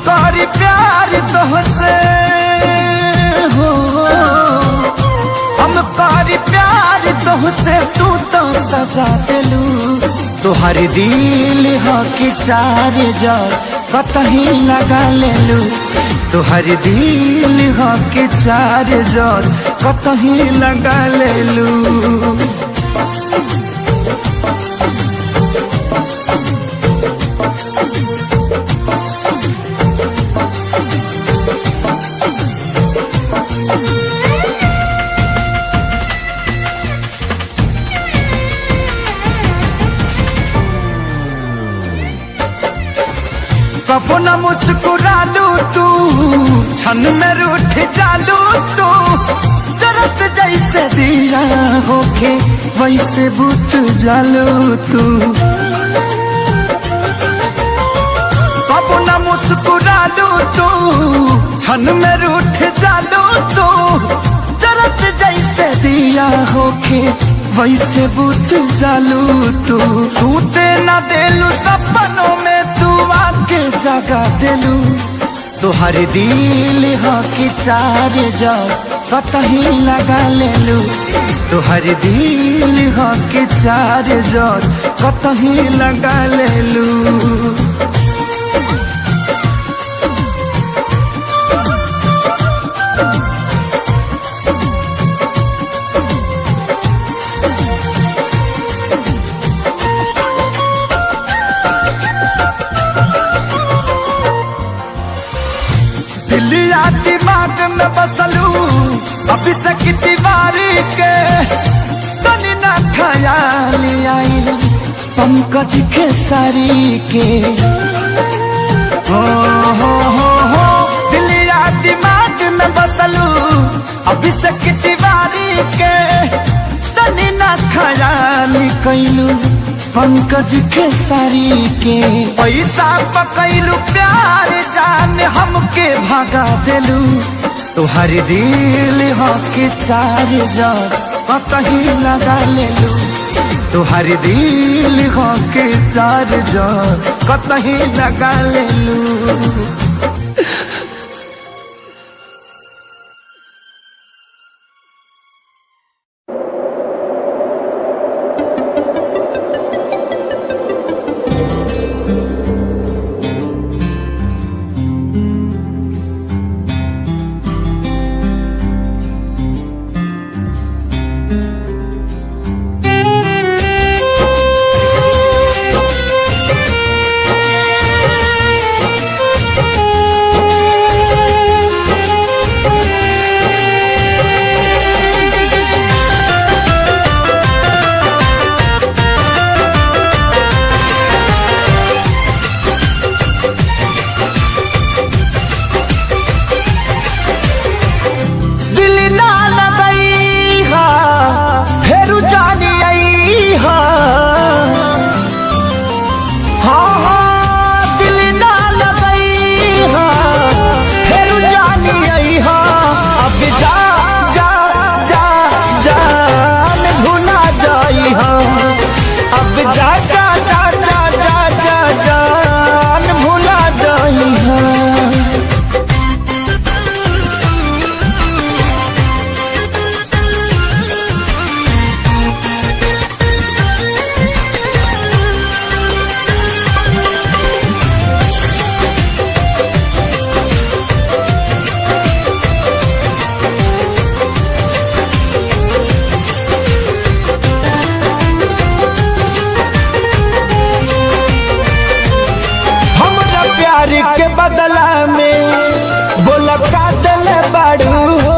करी प्यार तोहसे हो, हम करी प्यार तोहसे तू तो सजा दिलू। तुहार दिल हो कि चार जार कतही लगा लेलू। तुहार दिल हो कि चार जार कतही लगा लेलू। कबो न मुस्कुरालू तू, क्षण में रूठ जालू तू। जरत जैसे दिया होके वैसे बुत जालू तू। कबो न मुस्कुरालू तू, क्षण में रूठ जालू तू। जरत जैसे दिया होके वैसे बुत जालू तू। सूते न देलू सपनों में तू आके जगा दिलू। तुहार दिल हो कि चार जार कतही लगा लेलू। तुहार दिल हो कि चार जार कतही लगा लेलू। दिलिया दिमाग में बसलू अभी से दीवारी के। तनी ना ख्याल आइल पंकज खेसारी के। हो दिलिया दिमाग में बसलू अभी से दीवारी के। तनी ना ख्याल कैलू पंकज खेसारी के। पैसा पकैलू प्यार जान हमके भागा दिलू। तुहार दिल हो कि चार जार कतही लगा लेलू। तुहार दिल हो कि चार जार कतही लगा लेलू। बदला में बोला का दिल बाड़ू हो।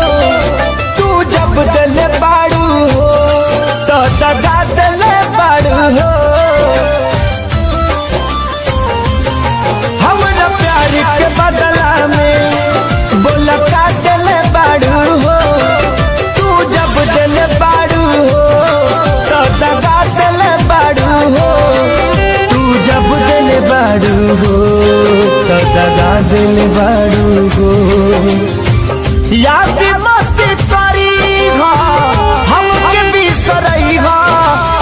तू जब दिल बाड़ू हो तो दगा दिल बाड़ू हो। हमरा प्यार के बदला में बोला का दिल बाड़ू हो। तू जब दिल बाड़ू हो तो दगा दिल बाड़ू हो। तू जब दिल बाड़ू हो तो दगा दिल बाड़ू हो। याद मत करी हो हमके बिसरई हो।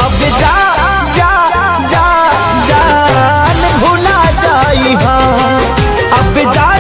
अब जा जा जा जान भुला जाई हो। अब जा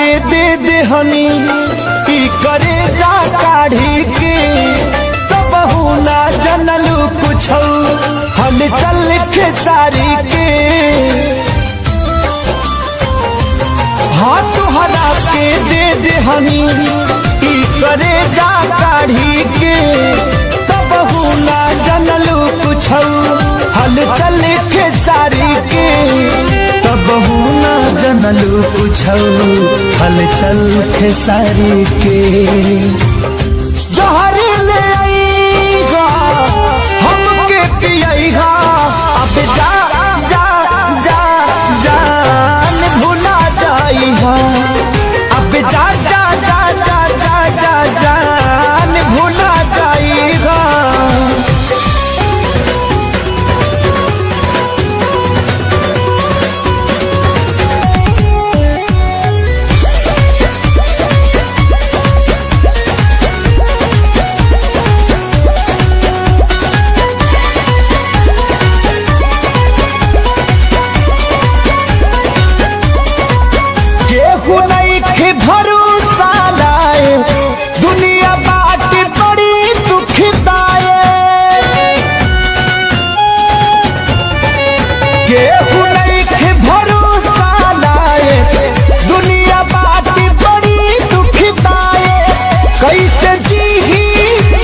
के दे दे हनी की करे जा काढ़ी के तब ना जनलू कुछ हम चल खेसारी के हाँ तुहरा के दे दे हनी की करे जा काढ़ी के तब ना जनलू कुछ हल चल खेसारी के तब ना जनलू कुछ हल चल खेसारी के जहर ले आईगा हमके पियईगा अब जा जा जा जान भुला जाईगा अब जा जा जा जा जा जा जान भुला जाईगा भरोसा लाए दुनिया बाट बड़ी दुखदाए केहू नहीं भरोसा लाए दुनिया बाट बड़ी दुखदाए कैसे जीही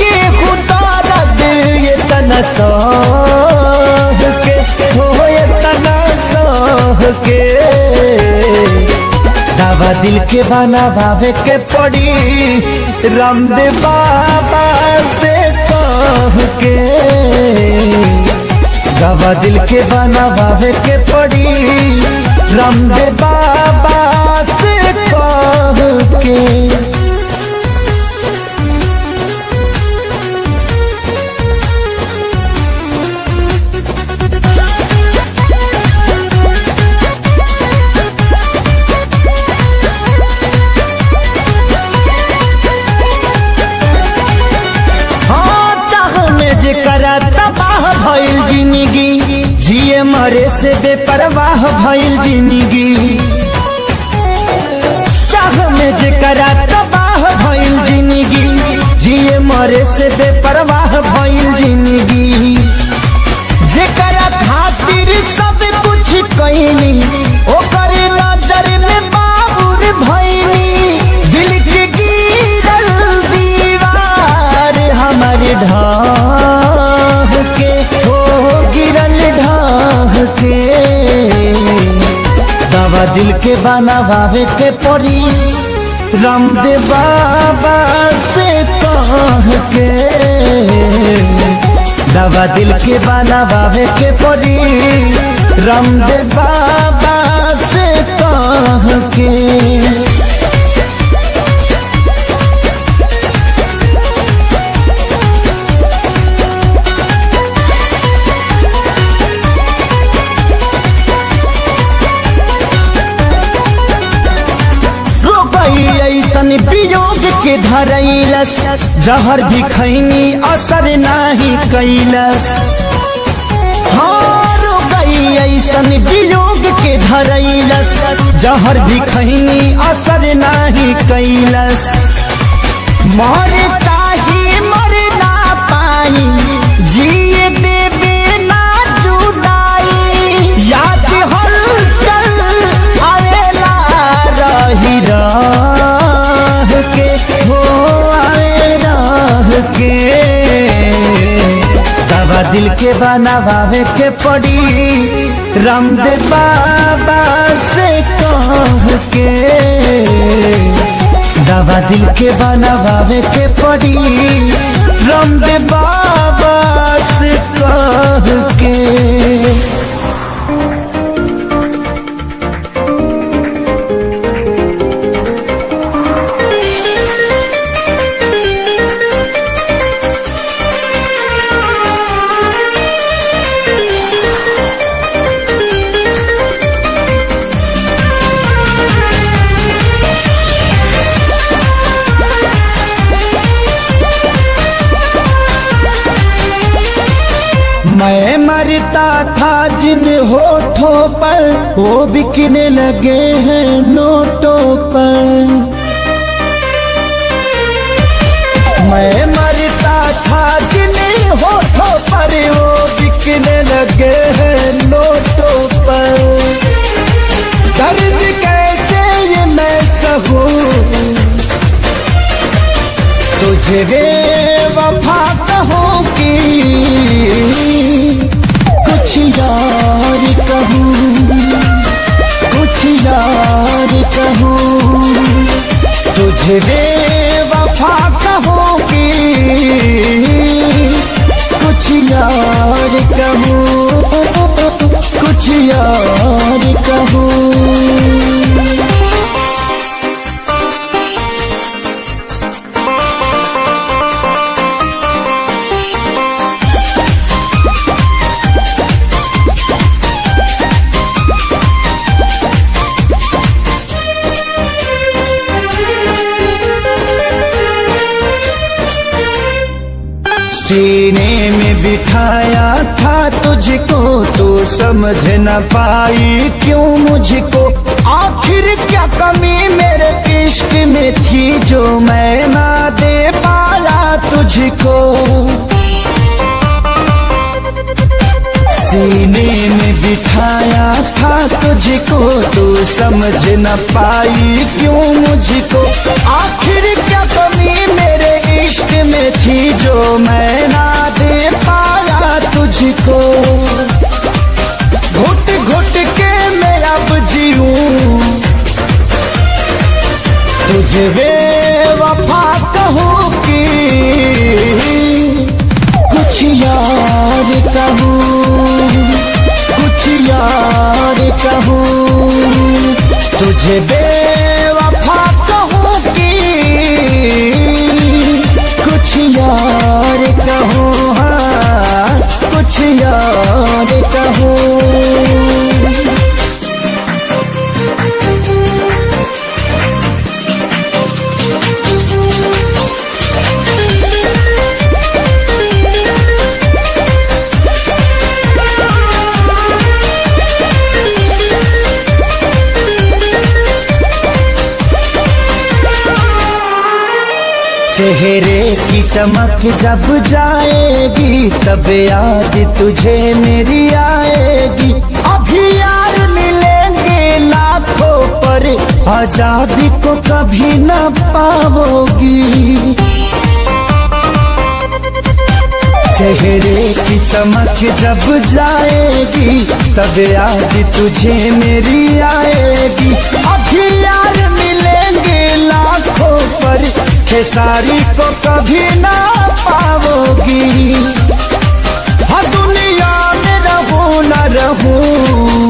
केहू दर्द ये तना सह के हो ये तना सह के दवा दिल के बनावे के पड़ी रामदेव बाबा से कह के दवा दिल के बनावे के पड़ी रामदेव बाबा से कह के तबाह भइल जिंदगी जिए मरे से बेपरवाह भइल जिंदगी चाह में जेकरा तबाह भइल जिंदगी जिए मरे से बेपरवाह भइल जिंदगी जेकरा खातिर सब कुछ कइनी ओकर नजर में बाबुर भइनी दिल के गिरल दीवार हमारे ढाह के हो गिरल ढाह के दवा दिल के बनावे के पड़ी रामदेव बाबा से कह के दवा दिल के बनावे के पड़ी रामदेव बाबा से कह के ऐसन वियोग के धरैलस जहर भी खैनी असर नाही कैलस हार गई ऐसन वियोग के धरैलस जहर भी खैनी असर नाही कैलस मर चाही मर ना पाई जिए देवे ना जुदाई याद हल चल आवेला रही के हो आए राह के दवा दिल के बनावे के पड़ी रामदेव बाबा से कह के दवा दिल के बनावे के पड़ी रामदेव बाबा से कह के मैं मरता था जिन होठ होठों पर वो बिकने लगे हैं नोटों पर। मैं मरता था जिन्हीं होठों पर वो बिकने लगे हैं नोटों पर। दर्द कैसे ये मैं सहूं, तुझे बेवफा कहूं कि कुछ यार कहूं, कुछ यार कहूं। तुझे बेवफा कहूं कि कुछ यार कहूं, कुछ यार कहूं। सीने में बिठाया था तुझको, तू समझ न पाई क्यों मुझको। आखिर क्या कमी मेरे इश्क में थी जो मैं ना दे पाया तुझको। सीने में बिठाया था तुझको, तू समझ न पाई क्यों मुझको। आखिर क्या कमी मेरे इश्क में थी जो मैं ना दे पाया तुझको। घुट घुट के मैं अब जीऊं, तुझे बेवफा कहूं कि कुछ यार कहूं, कुछ यार कहूं। तुझे बेवफा कहूं कि कुछ यार कहूं, हाँ कुछ यार कहूं। चेहरे की चमक जब जाएगी तब याद तुझे मेरी आएगी। अभी यार मिलेंगे लाखों पर आजादी को कभी न पाओगी। चेहरे की चमक जब जाएगी तब याद तुझे मेरी आएगी। अभी यार मिलेंगे लाखों पर खेसारी को कभी ना पाओगी। हर दुनिया में रहूं न रहूं,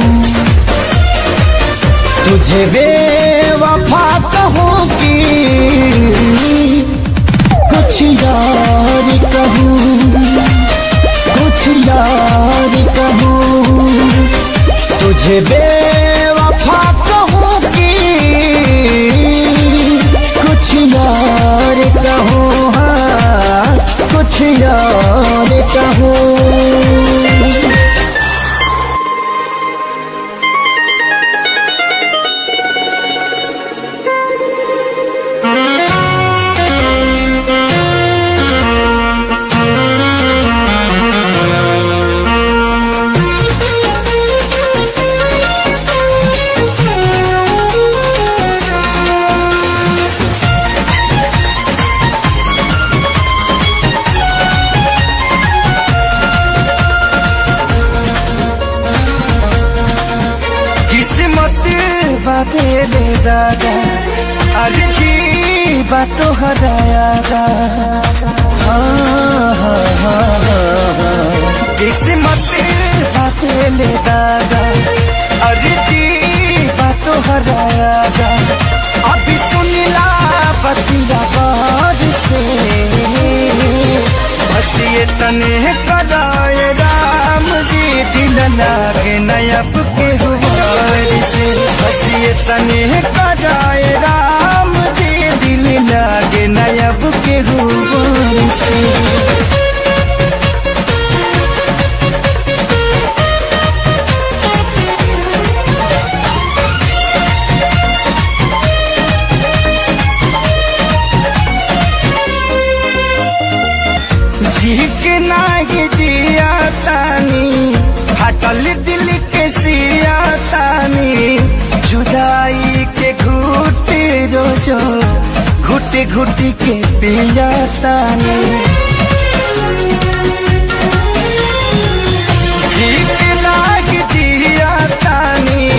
तुझे बेवफा कहूं कि कुछ यार कहूं, कुछ यार कहूं। तुझे बेवफा कहूं कि कुछ यार कहूं, हाँ कुछ यार कहूं। दे ले दादा अर्जी बात हरायागा। हाँ हाँ हाँ हाँ किस्मत बात ले दादा अर्जी बात हरायागा। अभी सुनिला बतिया बार से बस ये तने कराए राम जी दिल लागे नयब के हुआर से। बस ये तने कराए राम जी दिल लागे नयब के हुआर से। ठीक नाही जिया तानी फाटल दिल के सिया तानी जुदाई के घुटे रोजो घुटे घुटी के पिया तानी ठीक नाही जिया तानी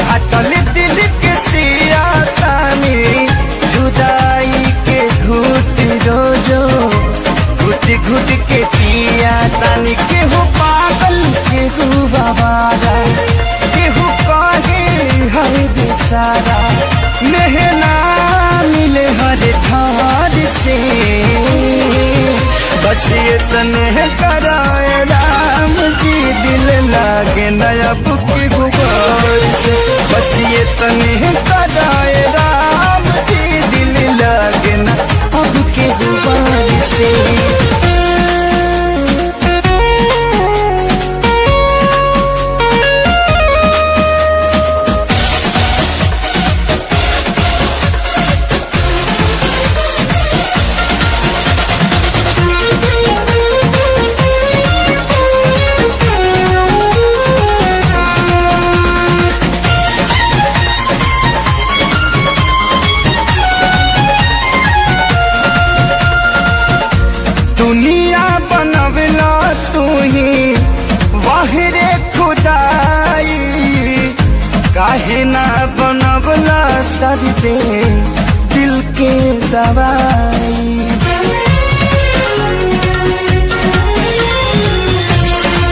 फाटल दिल के सिया तानी जुदाई के घुटे रोजो घुट घुट के पिया तानी केहू पागल केहू बाबारा केहू कहे हर बेचारा मेहना मिले हर ठार से बस ये तने कराए राम जी दिल लागे नया बुक गुबार से बस ये तने कराए राम जी दिल लागे ना अब के गुबार से दुनिया बनवला तू ही वाहिरे खुदाई काहे ना बनवला दर्द दिल के दवाई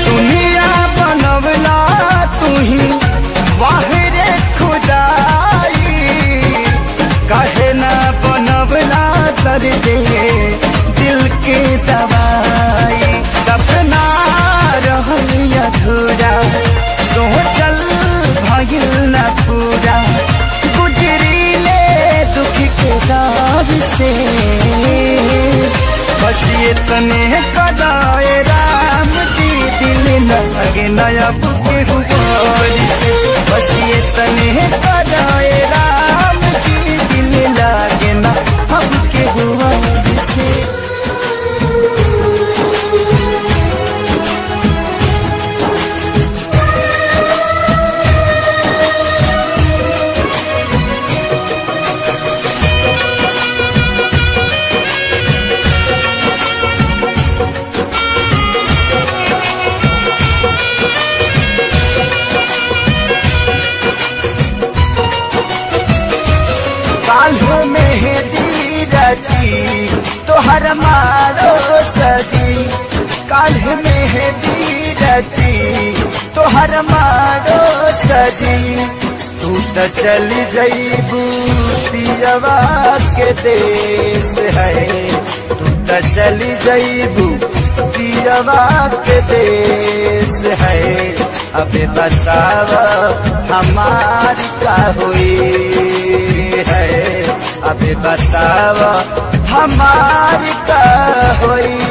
दुनिया बनवला तू ही वाहिरे खुदाई काहे ना बनवला दर्द दिल के दवाई सपना रहल अधूरा सोचल भइल न पूरा गुजरीले दुख के दौर से बस ये तने कदाए राम जी दिल लगे नया बुके गुबार से बस ये तने कदाए राम जी दिल लगे ना अब के गुबार से काल्ह मेहंदी रची तोहर मारो सजी काल्ह मेहंदी रची तोहर मारो सजी तू तो चली जईबू पियवा के देश है तू तो चली जईबू पियवा के देश है अबे बताव हमारी का हुई है अबे बताव हमारी का हुई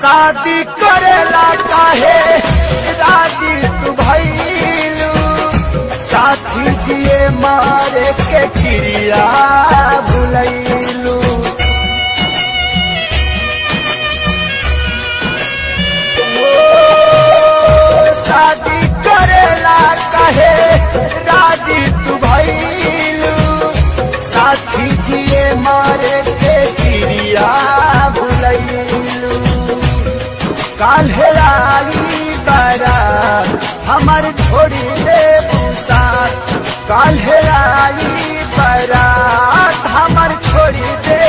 शादी करेला काहे राजी तू भइलू साथी जिए मारे के चिड़िया भुलैलू शादी करेला काहे राजी तू भइलू साथी जिए मारे के चिड़िया भुलैलू काल्हे आई बारात हमार छोड़ी दे साथ काल्हे आई बारात हमार छोड़ी दे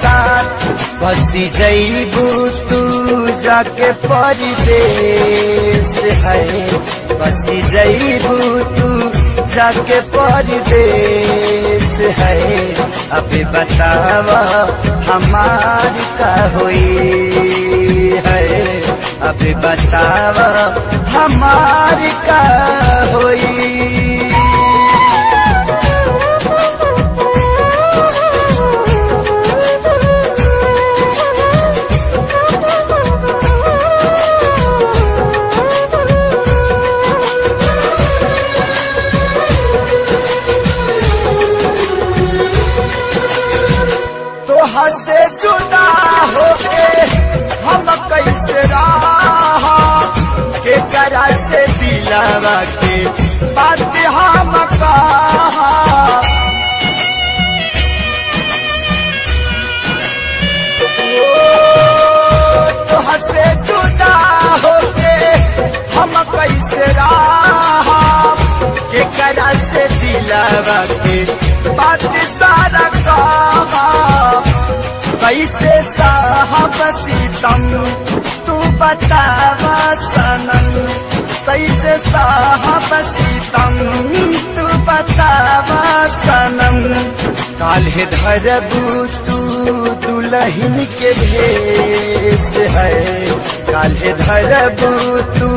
साथ बसी जईबू तू जाके परदेश है बसी जईबू तू जाके परदेश है अभी बतावा हमारी का हुई है अभी बताव हमारी का होई। से जुदा होके हम कैसे रहा के करा से दिलावा के बात हम कहा। तो से जुदा होके हम कैसे रहा के करा से दिलावा के बात सारा कहा। कैसे साहब सीतम तू बतावा सनम, कैसे साहब सीतम तू बतावा सनम। काल्हे धरबू तू दुल्हन के भेष है, काल्हे धरबू तू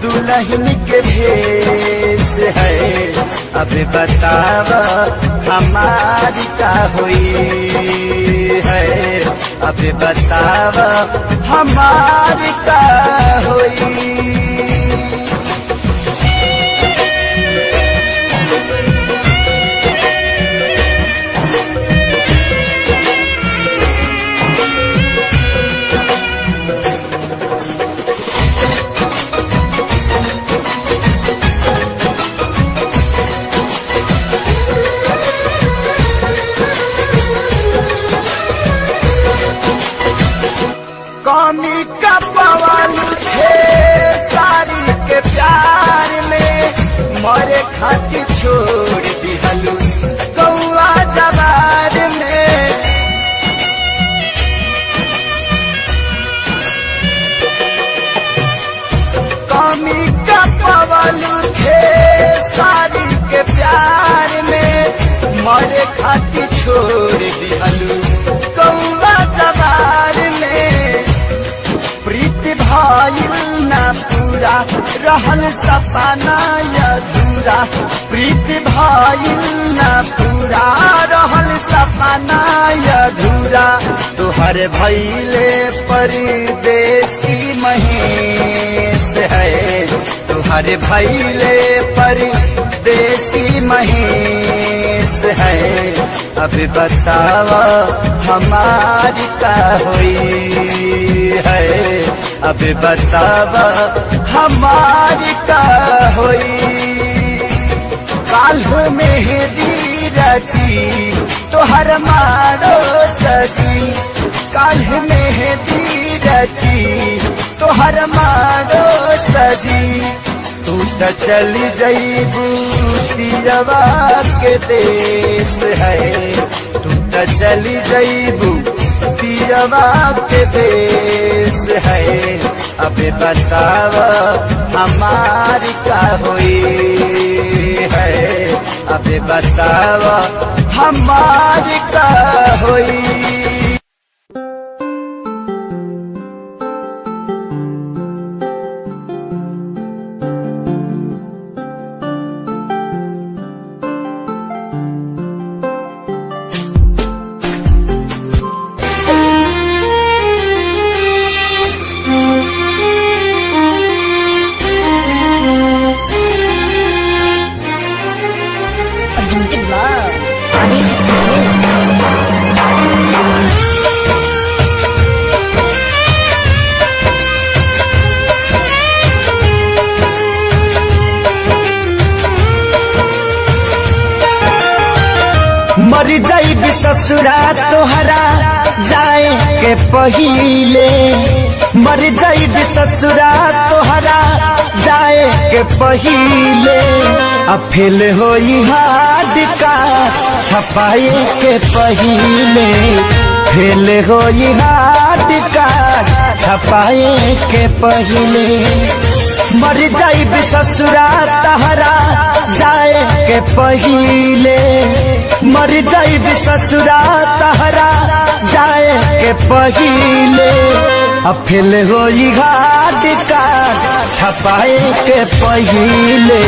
दुल्हन के भेष है। अब बतावा हमारी का हुई है, अब बतावा हमारी का हुई। कमी का पवन थे सारी के प्यार में, मरे खातिर छोड़ दिहलू कौआ जवार में। कमी का पवन थे सारी के प्यार में, मरे खातिर छोड़ दिहलू कौआ जवार में। प्रीति भाईल ना पूरा रहल सपना अधूरा, प्रीति भाईल ना पूरा रहल सपना अधूरा। तुहर भैले परदेसी महेश है, तुहर भैले परदेसी महेश है। अब बतावा हमारी का हुई है, अब बतावा हमारी का हुई। काल्ह मेहंदी रची तोहर मारो सजी, काल्ह मेहंदी रची तोहर मारो सजी। तू तो चली जईबू पियवा के देश है, तू तो चली जईबू पियवा के देश है। अब बतावा हमारी का हुई है, अब बतावा हमारी का हुई। मर जाइबी ससुरा तोहरा जाए के पहिले, मर जाइबी ससुरा तोहरा जाए के पहिले। अब फेल होई हाथ का छपाए के पहिले, फेल होई हाथ का छपाए के पहिले। मर जाइबी ससुरा तोहरा जाए के पहिले, मर जाइबी ससुरा तोहरा जाए के पहिले। अब फेल होई घाट कार्ड छपाए के पहिले,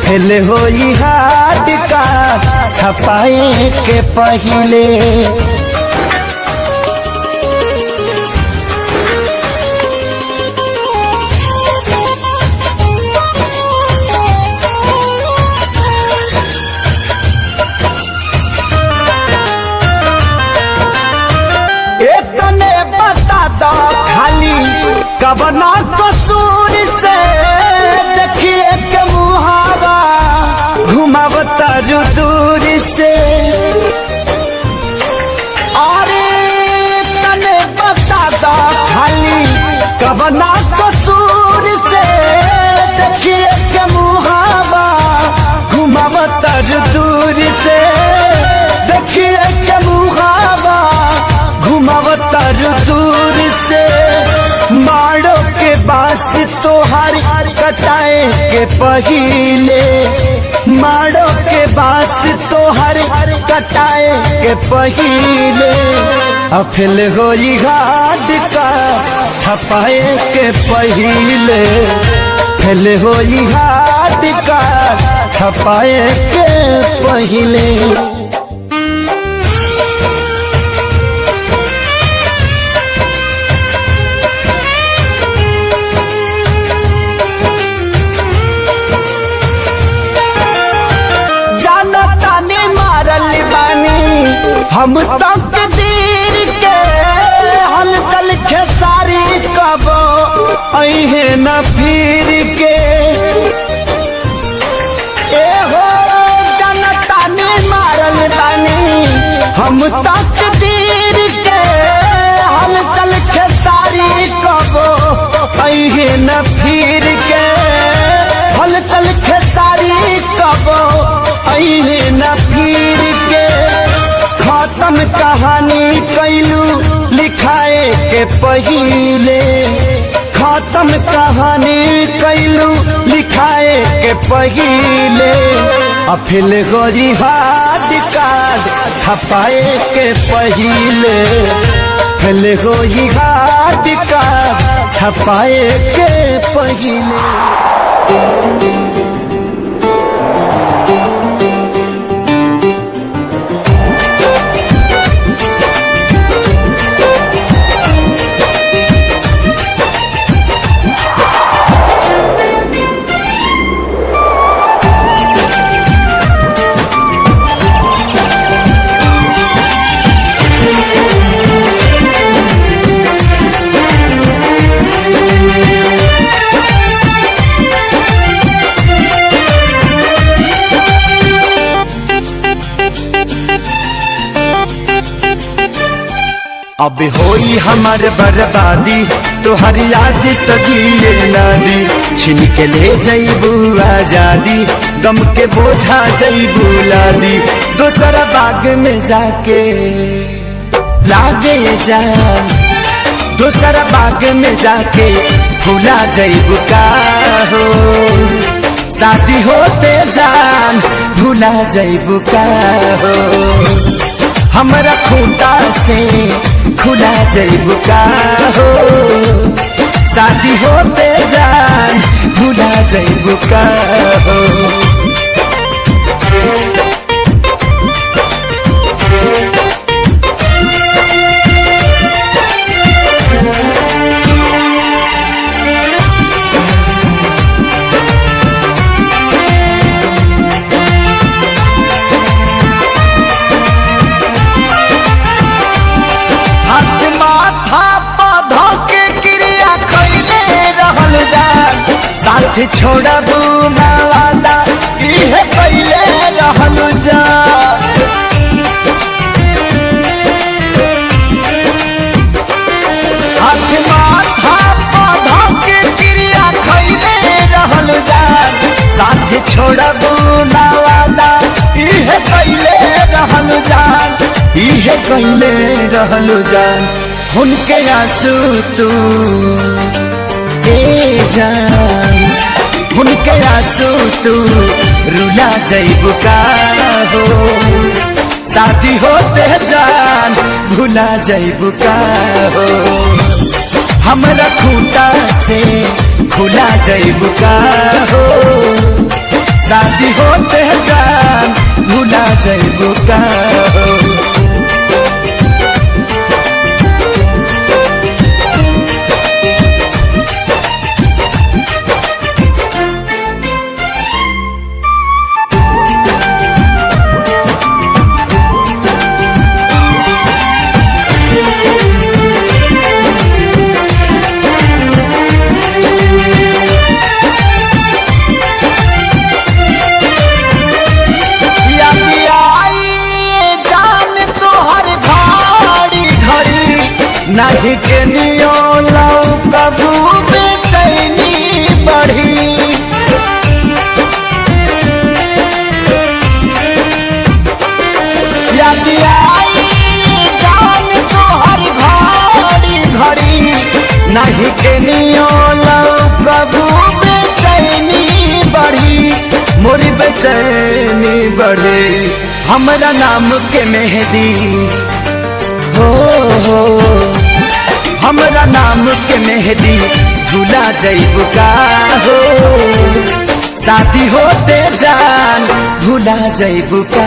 फेल होई घाट कार्ड छपाए के पहिले। कबना कसूर से देखिए के मुहावा घुमावता दूर से, अरे तने बता दो खाली कबना कसूर से देखिए के मुहावा घुमावता दूर से, देखिए के मुहावा घुमावता दूर से। मारो के बास तोहार कटाए के पहिले, मारो के बास तोहार कटाए के पहिले। अफिल होई घाट का छपाए के पहिले, फेल होई घाट का छपाए के पहिले। हम तक दीर के हलचल खेसारी कब अहे न फिर के, ए हो जनता ने मारल बानी हम तक दीर के हलचल खेसारी कब अहे न फिर के, हलचल खेसारी कब अहे न फिर के। खत्म कहानी कैलू लिखाए के पहिले, खत्म कहानी कैलू लिखाए के पहिले। अफिल होई घाट कार्ड छपाए के पहिले, फेल होई घाट कार्ड छपाए के पहिले। अब होई हमार बर्बादी तोहर याद तो जिए नादी, छीन के ले जईबू आजादी गम के बोझा जईबू लादी। दोसरा बाग में जाके लागे जान, दोसरा बाग में जाके भूला जईबू का हो, शादी होते जान भूला जईबू का हो। हमरा खूंटा से खुला जईबू का हो, शादी होते जान भूला जईबू का हो। साथ छोड़बू ना वादा इहे पहिले रहलू जा, हाथ माथा पौधा के क्रिया खैले रहलू जा। साथ छोड़बू ना वादा इहे पहिले रहलू जान, इहे पहिले रहलू जान। उनके आंसू तू जान, उनके आंसू तू रुला जईबू का हो, शादी होते जान भुला जईबू का हो। हमरा खूंटा से खुला जैबू का हो शादी होते जान भुला जैबू का हो। नहीं के नियो लौ कबू बेचैनी बढ़ी याद आई जान तोहर घड़ी घड़ी नहीं के नियो लौ कबू बेचैनी बढ़ी मोरी बेचैनी बढ़ी हमरा नाम के मेहंदी हो हमरा नाम के मेहंदी भुला जैबू का हो शादी होते जान भुला जैबू का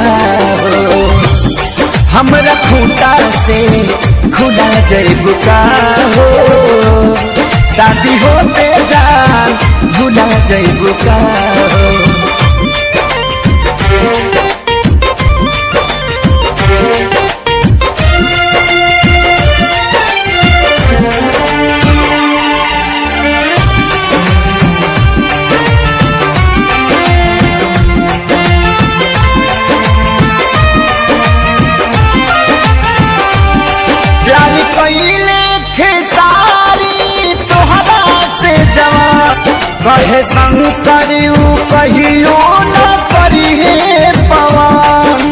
हो। हमरा खूंटा से खुला जैबू का हो शादी होते जान भुला जैबू का हो। कहे संग करियो कहियो न करिए पवन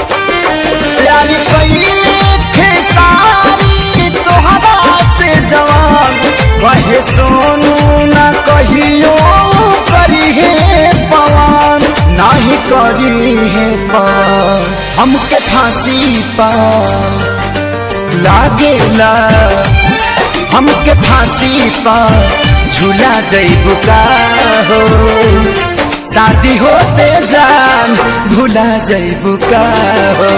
प्यारी कइले खेसारी तोहरा से जवान कहे सोनू न कहियो करिए पवन नहीं करिए पवन हमके फांसी पा लागेला हमके फांसी पर झूला जैबू का हो शादी होते जान भुला जैबू का हो।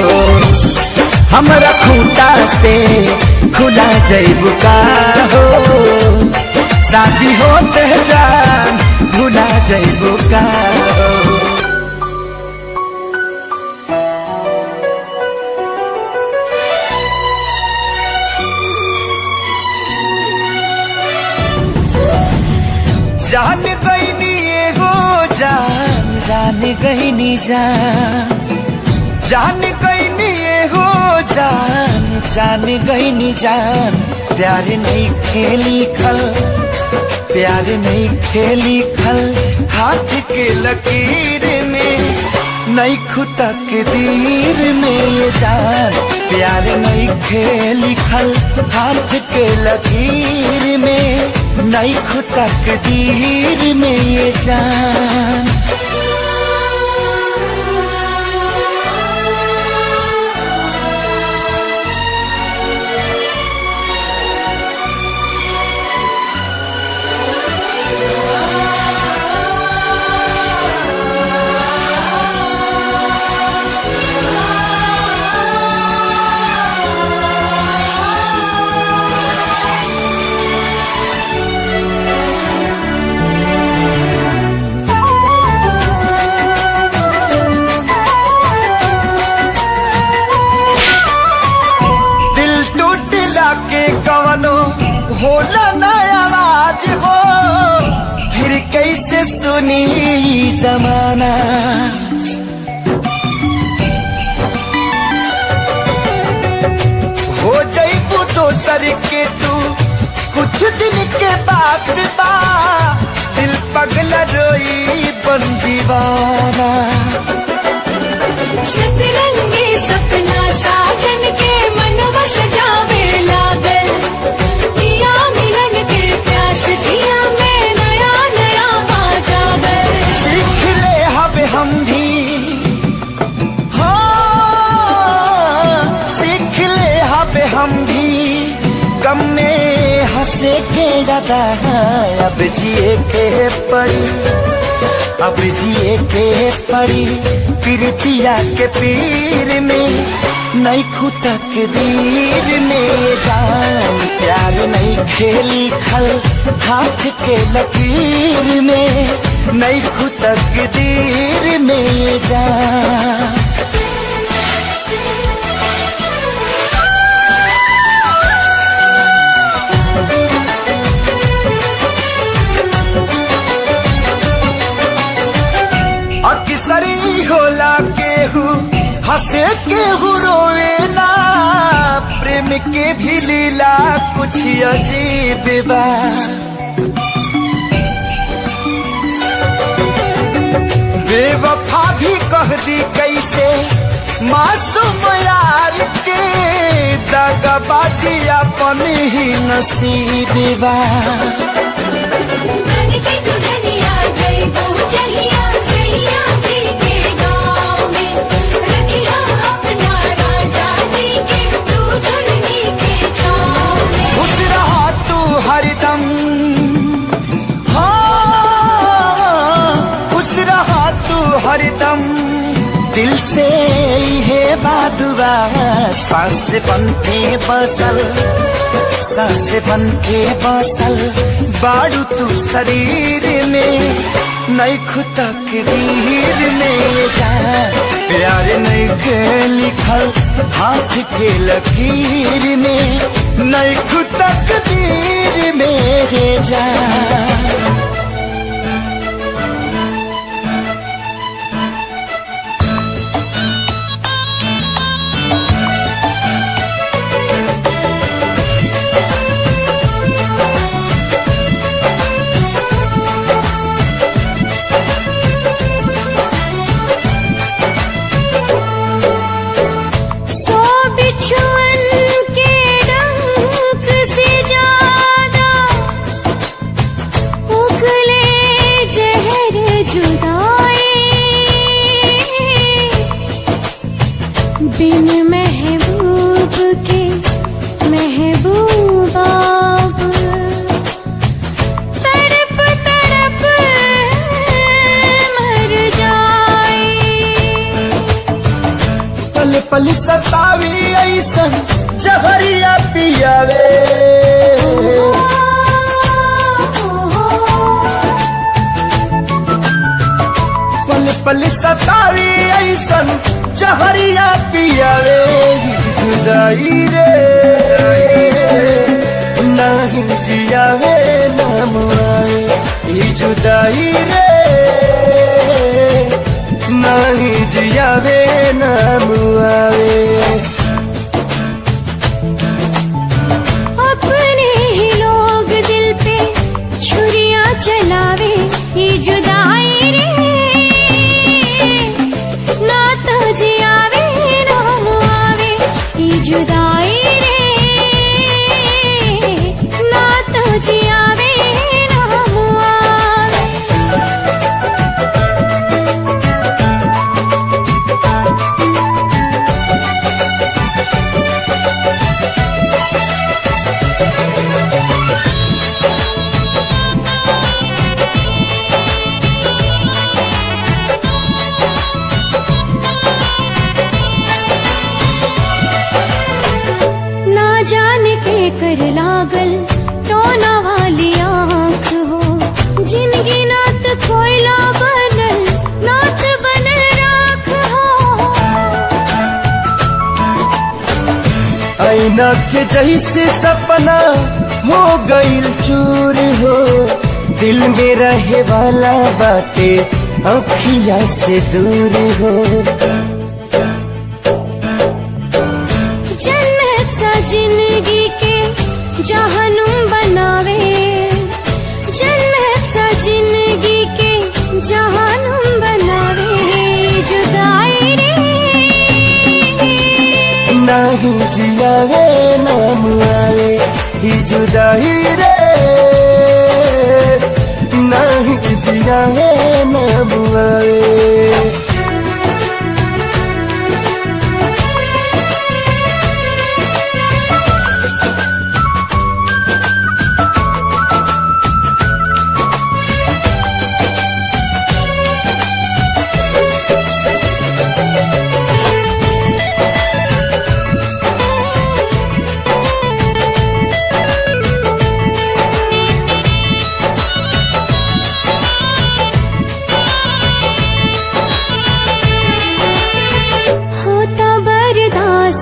हमरा खूंटा से खुला जैबू का हो शादी होते जान भुला जैबू का हो। जान गईनी एगो जान जान गईनी जान जान गईनी एगो जान जान गईनी जान प्यार नहीं खेली खल प्यार नहीं खेली खल हाथ के लकीर में नहीं खुदा के दीर में ये जान प्यार नहीं खेली खल हाथ के लकीर में नहीं खुदा के दीर में ये जान। होला ना आवाज हो फिर कैसे सुनी जमाना हो जाइबू दोसर के तू कुछ दिन के बाद बा दिल पगला रोई बन दीवाना सतरंगी सपना साजन के मन बस जावे लागल पिया मिलन के प्यास जिया में नया नया पा जागल सीख ले हवे हम भी हाँ सीख गम में हंसे के दादा अब जिए के पड़ी, अब जिए के पड़ी प्रीतिया के पीर में, नहीं खुतक दीर में जान प्यार नहीं खेली खल हाथ के लकीर में, नहीं खुतक दीर में जान। अक्सरी होला केहू हंसे केहू रोवेला, प्रेम के भी लीला कुछ अजीब बा। बेवफा भी कह दी कैसे मासूम यार के, दगाबाजी अपन ही नसीब बा। हरदम हाँ खुश रहा तू हरदम, दिल से है बादुआ सांस बन के बसल, सांस बन के बसल बाड़ू तू शरीर में, नहीं खुतक दीर में जा प्यार नहीं के लिखल हाथ के लकीर में, नहीं खुतक दीर मेरे जा। बिन महबूब के महबूबा तड़प तड़प मर जाए, पल पल सतावी ऐसन जहरिया पियावे, पल पल सतावी ऐसन जहरिया पियावे, जुदाई रे नहीं जियावे नाम आए, जुदाई रे नहीं जियावे नाम आवे। अपने ही लोग दिल पे छुरियां चलावे, ये जुदाई रे ना तो जियावे नाम आवे, ये जुदाई रे ना तो जियावे नाम आवे। जाने के कर लागल टोना वाली आँख हो, जिनगी नात कोयला बनल नात बनल राख हो। ऐना के जैसे सपना हो गईल चूर हो, दिल में रहे वाला बाटे अखिया से दूर हो। जिंदगी के जहनुम बनावे, जन्नत सा जिंदगी के जहनुम बनावे, जुदाई रे नहीं जियावे नाम आवे, जुदाई रे नहीं जियावे नाम आवे।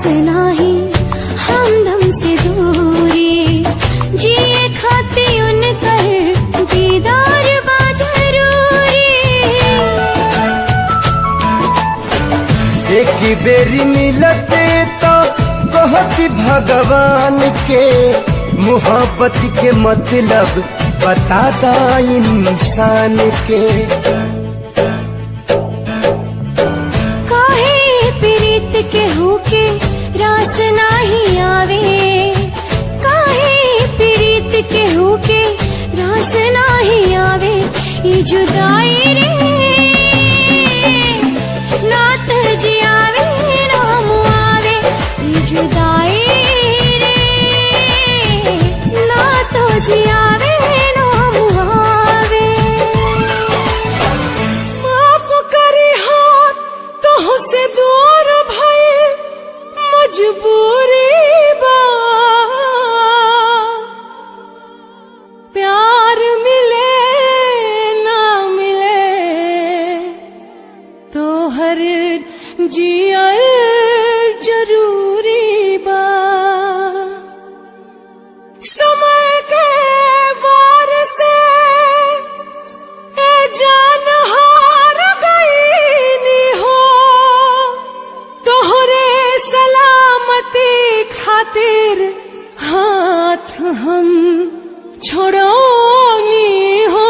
पास नाही हमदम से दूरी, जिए खाती उनकर दीदार बा जरूरी। एक बेरी मिलते तो कहती भगवान के, मोहब्बत के मतलब बताता इंसान के। काहे प्रीत के होके रास नाही आवे, काहे प्रीत के होके रास नाही आवे। ये जुदाई रे नात जियावे राम आवे, ये जुदाई रे नात जियावे राम आवे। माफ करी हाथ तो से दूर भई मजबूरी बा, प्यार मिले ना मिले तो हर जियल जरूरी बा। समय के वार से ए जान हार गई हो, तोहरे सलामती खातिर हाथ हम छोड़ोनी हो।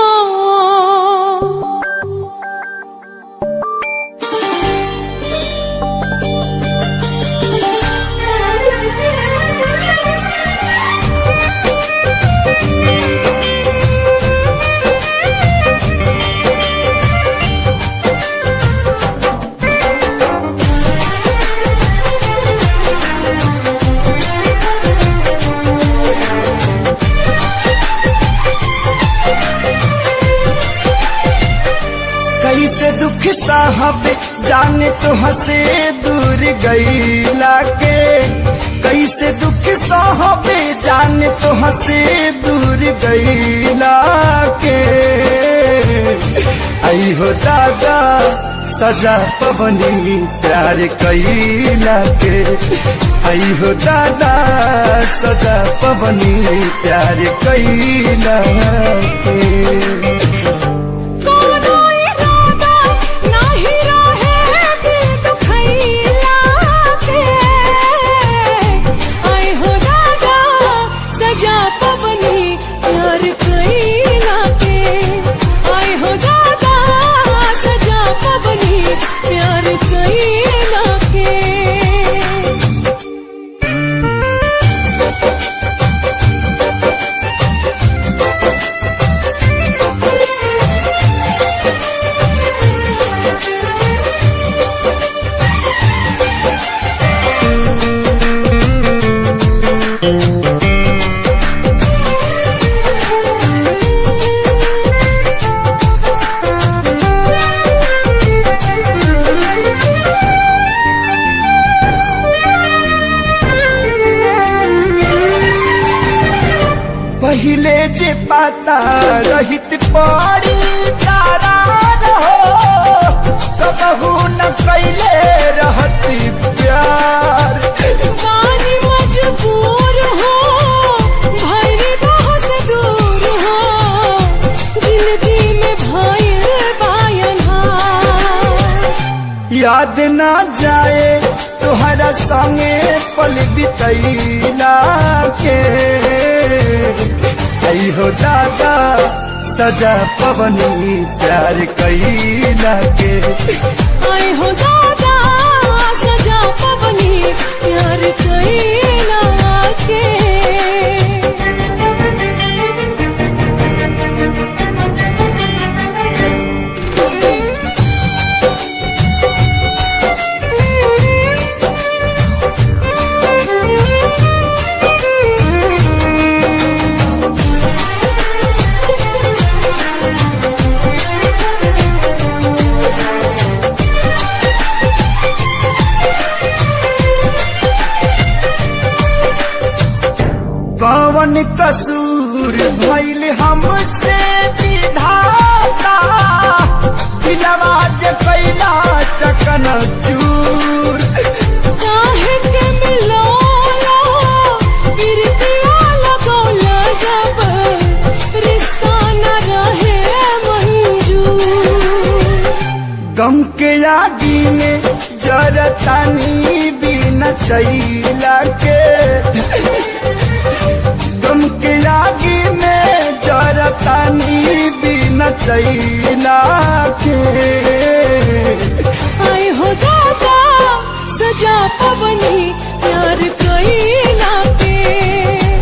कैसे दुख साहब जाने तो हंसे दूर गईला के, कैसे दुख साहब जाने तो हंसे दूर गईला के। आई हो दादा सजा पवनी प्यार कैला के, आई हो दादा सजा पवनी प्यार कैला के। पहिले जे पाता रहित पड़ी तारा रहो, कबहू न कैले रहती प्यार। पानी मजबूर हो भरी बाहों से दूर हो, जिंदगी में भाई बायनहार। याद ना जाए तुहरा संगे पल बितैला के, आई हो दादा सजा पवनी प्यार कैला के। आई हो दादा सजा पवनी प्यार कैला के। कौन कसूर भइल हमसे विधाता, दिलवा जे कैला चकन चूर। काहे के जरतानी बिना चैला के गम के आगी में जरतानी बिना चैला के। आए हो दादा सजा पवनी प्यार कैला के।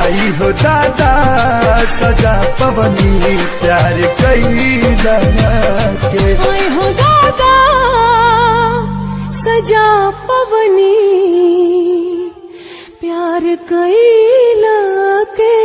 आई हो दादा सजा पवनी प्यार कैला के। आए हो दादा सजा पवनी प्यार कैला के।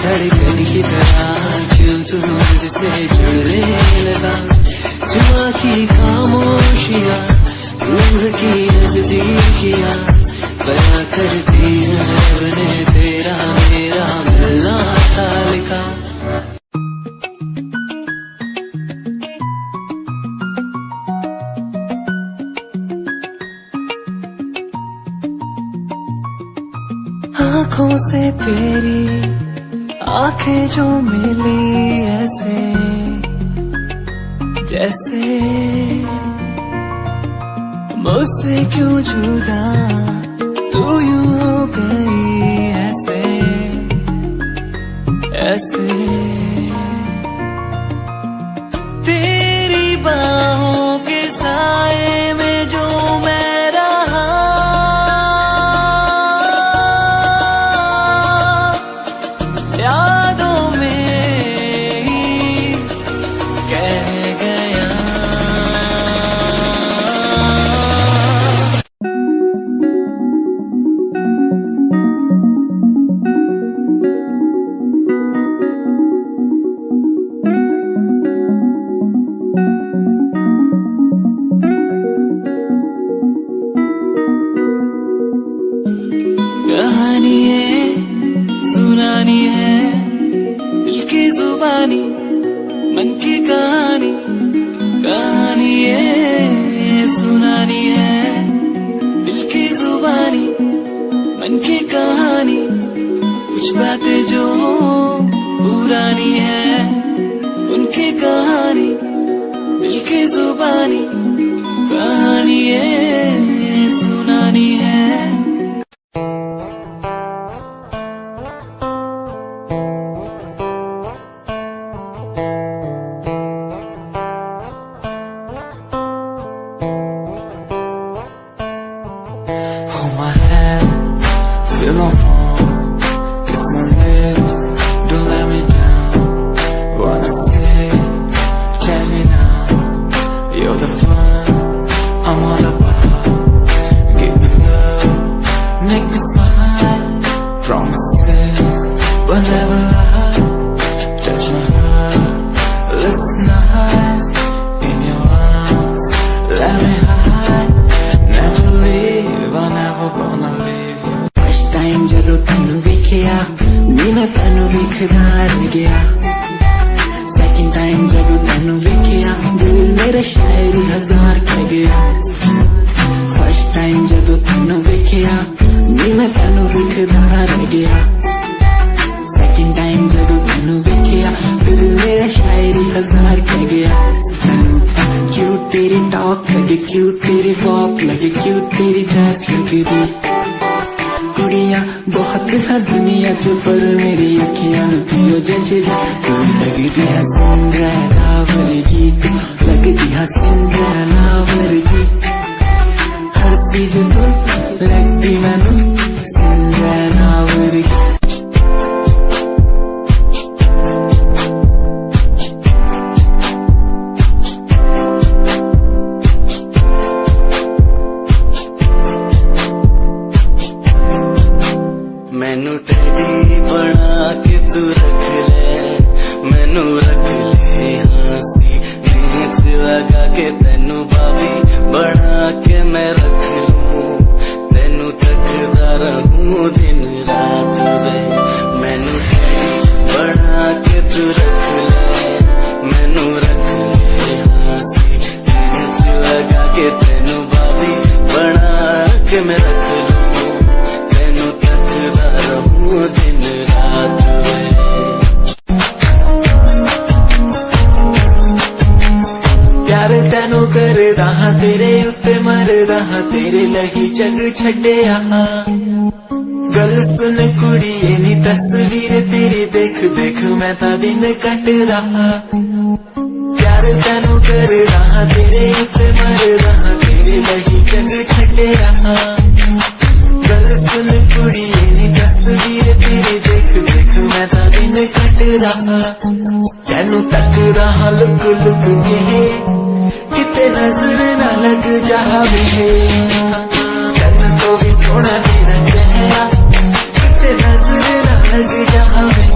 धड़कन की तरह क्यों तू मुझसे जुड़ने लगा। जुआ की खामोशियाँ रूह की नजदीकियाँ बयां करती है बने तेरा मेरा मिलना था लिखा। आँखों से तेरी आंखें जो मिली ऐसे जैसे मुझसे क्यों जुदा तू यूं हो गई ऐसे ऐसे। तेरी बाहों के साए में जो मैं रहा यादों में ही कह गया। कहानी है सुनानी है दिल की जुबानी मन की कहानी। कहानी है सुनानी है दिल की जुबानी मन की कहानी। कुछ बातें जो पुरानी है उनकी कहानी दिल की जुबानी। कहानी है सुनानी है। Hold my hand, feel my palm, kiss my lips, don't let me down. Wanna say, tell me now. I'm all about. Give me love, make me smile. Promises will never lie. Touch my heart, listen nice. In your arms, let me hide. Never leave, I'm never gonna leave you. First time ਜਦੋਂ ਤੈਨੂੰ ਵੇਖਿਆ ਨੀ ਮੈਂ ਤੈਨੂੰ ਵੇਖਦਾ ਰਹਿ ਗਿਆ Second time ਜਦੋਂ ਤੈਨੂੰ ਵੇਖਿਆ ਦਿਲ ਮੇਰਾ ਸ਼ਾਇਰੀ ਹਜ਼ਾਰ ਕਹਿ ਗਿਆ First time ਜਦੋਂ ਤੈਨੂੰ ਵੇਖਿਆ ਨੀ ਮੈਂ ਤੈਨੂੰ ਵੇਖਦਾ ਰਹਿ ਗਿਆ Second time ਜਦੋਂ ਤੈਨੂੰ ਵੇਖਿਆ ਦਿਲ ਮੇਰਾ ਸ਼ਾਇਰੀ ਹਜ਼ਾਰ ਕਹਿ ਗਿਆ ਤੈਨੂੰ ਤਾਂ cute ਤੇਰੀ talk ਲੱਗੇ cute ਤੇਰੀ walk ਲੱਗੇ cute ਤੇਰੀ dress ਲੱਗਦੀ कुड़ियां बहुत है दुनिया च पर मेरी अखियां थियो जजदी तू लगदी है सिंड्रेला वर्गी तू लगदी है सिंड्रेला वर्गी हंसदी जो तू लगदी मैनू सिंड्रेला वर्गी मैनू टेडी बना के तू रख ले मैनू रख ले हंसी नीच लगा के तेनू भाभी बना के मैं रख लूं तेनू तकदा रहूं दिन रात वे मैनू टेडी बना के तू रख ले मैनू रख ले हंसी नीच लगा के तेनू भाभी बना के मैं रख लूं दिन रात प्यार तैनू करदा हां तेरे उत्ते मरदा हां तेरे लही जग छड्डिया गल सुन कुड़िए नी तस्वीर तेरी देख देख मैं ता दिन कटदा प्यार तैनू करदा हां तेरे उत्ते मरदा हां तेरे लही जग छड्डिया गल सुन कुड़िए नी तस्वीर तेरी देख देख मैं ता दिन कटदा तैनू तकदा हां लुक लुक के किते नजर ना लग जावे चन्न तो भी सोना तेरा चेहरा किते नजर ना लग जावे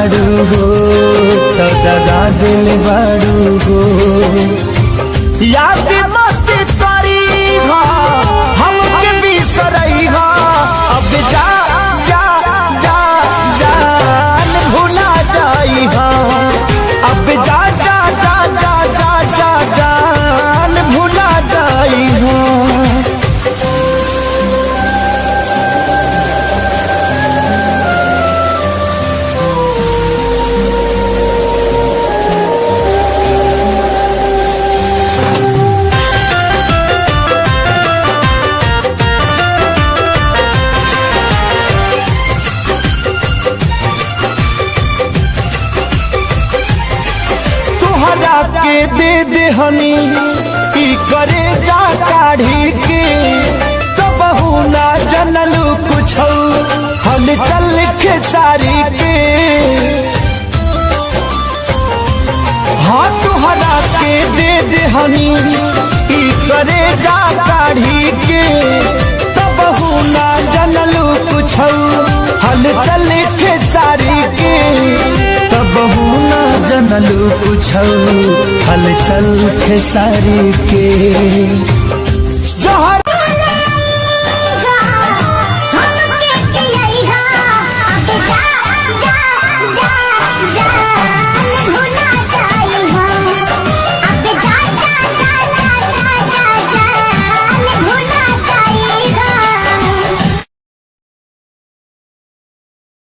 बाड़ू हो तो दगा दिल बाड़ू हो। याद मत करी हो हमके बिसरई हो, अब जा जा जा जान भुला जाई हो, अब जा जा जा जा जा जा जान भुला जाई हो। के दे दे हनी ई करे जा काढ़ी के, तो बहु ना जनलू कुछ हल चल के सारी के। हाँ तुहरा के दे दे हनी ई करे जा काढ़ी के, तो बहु ना जनलू कुछ हल चल के सारी के, तब ना जनलू कुछ हलचल खेसारी के। जहाँ